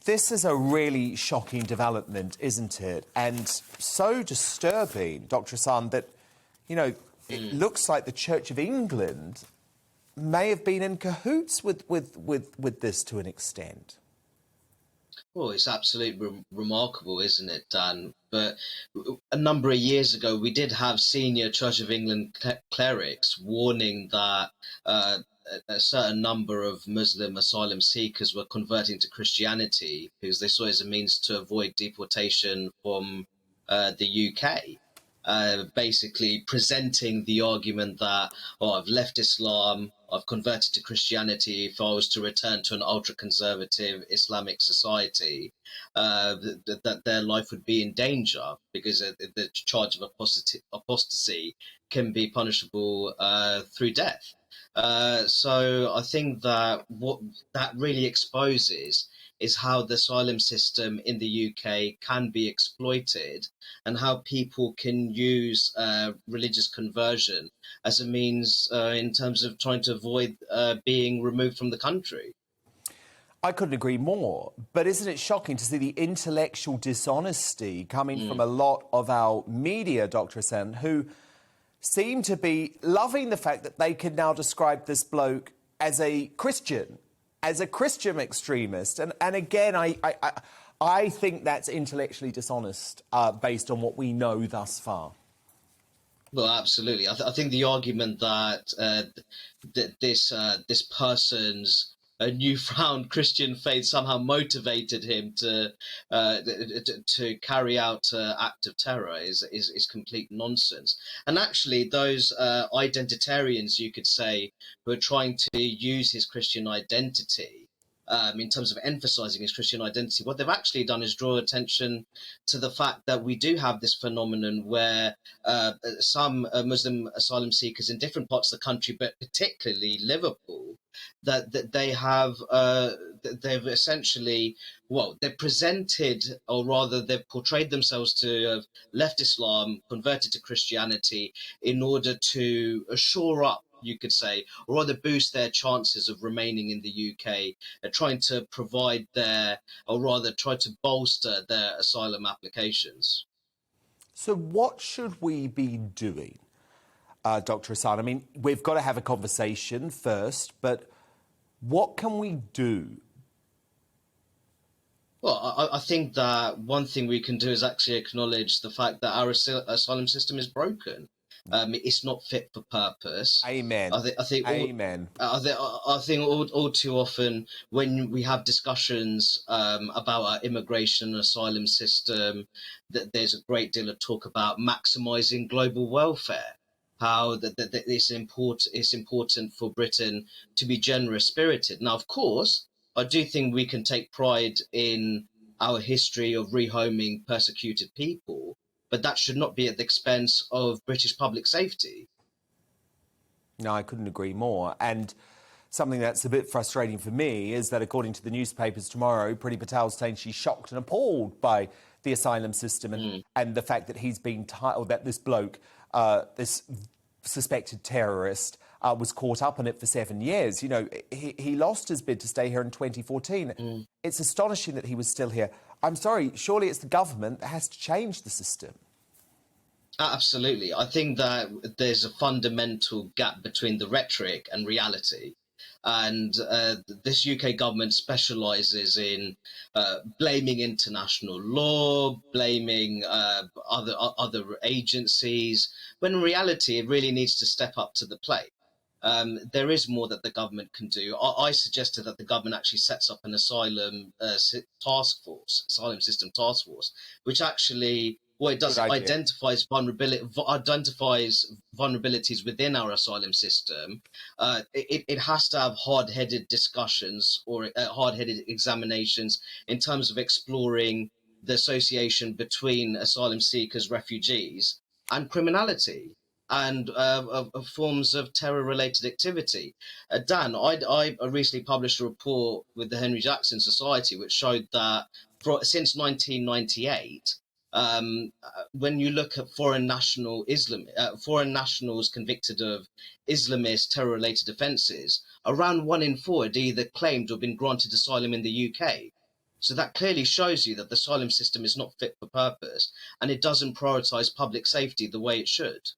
This is a really shocking development, isn't it? And so disturbing, Dr. Hassan, that, it looks like the Church of England may have been in cahoots with this to an extent. Well, it's absolutely remarkable, isn't it, Dan? But a number of years ago, we did have senior Church of England clerics warning that a certain number of Muslim asylum seekers were converting to Christianity because they saw it as a means to avoid deportation from the UK. Basically presenting the argument that, I've left Islam, I've converted to Christianity. If I was to return to an ultra-conservative Islamic society, that their life would be in danger because the charge of apostasy can be punishable through death. So I think that what that really exposes is how the asylum system in the UK can be exploited and how people can use religious conversion as a means in terms of trying to avoid being removed from the country. I couldn't agree more. But isn't it shocking to see the intellectual dishonesty coming from a lot of our media, Dr. Hassan, who seem to be loving the fact that they can now describe this bloke as a Christian extremist. And again, I think that's intellectually dishonest based on what we know thus far. Well, absolutely. I think the argument that this person's newfound Christian faith somehow motivated him to carry out an act of terror is complete nonsense. And actually, those identitarians, you could say, who are trying to use his Christian identity in terms of emphasizing his Christian identity, what they've actually done is draw attention to the fact that we do have this phenomenon where some Muslim asylum seekers in different parts of the country, but particularly Liverpool, that they have they've essentially, they've presented, or rather they've portrayed themselves to have left Islam, converted to Christianity in order to shore up, you could say, or rather boost their chances of remaining in the UK, trying to provide try to bolster their asylum applications. So what should we be doing, Dr. Hassan? I mean, we've got to have a conversation first, but what can we do? Well, I think that one thing we can do is actually acknowledge the fact that our asylum system is broken. It's not fit for purpose. Amen. Amen. I think all too often when we have discussions about our immigration and asylum system, that there's a great deal of talk about maximising global welfare. How that it's important for Britain to be generous-spirited. Now, of course, I do think we can take pride in our history of rehoming persecuted people, but that should not be at the expense of British public safety. No, I couldn't agree more. And something that's a bit frustrating for me is that, according to the newspapers tomorrow, Priti Patel's saying she's shocked and appalled by the asylum system and the fact that he's been that this bloke, this suspected terrorist, was caught up in it for 7 years. You know, he lost his bid to stay here in 2014. It's astonishing that he was still here. I'm sorry, surely it's the government that has to change the system. Absolutely. I think that there's a fundamental gap between the rhetoric and reality. And this UK government specialises in blaming international law, blaming other agencies, when in reality it really needs to step up to the plate. There is more that the government can do. I suggested that the government actually sets up an asylum task force, asylum system task force, which actually, what it does, identifies vulnerabilities within our asylum system. It has to have hard-headed discussions or hard-headed examinations in terms of exploring the association between asylum seekers, refugees, and criminality and forms of terror-related activity. Dan, I recently published a report with the Henry Jackson Society, which showed that since 1998, when you look at foreign nationals convicted of Islamist terror-related offences, around 1 in 4 had either claimed or been granted asylum in the UK. So that clearly shows you that the asylum system is not fit for purpose, and it doesn't prioritise public safety the way it should.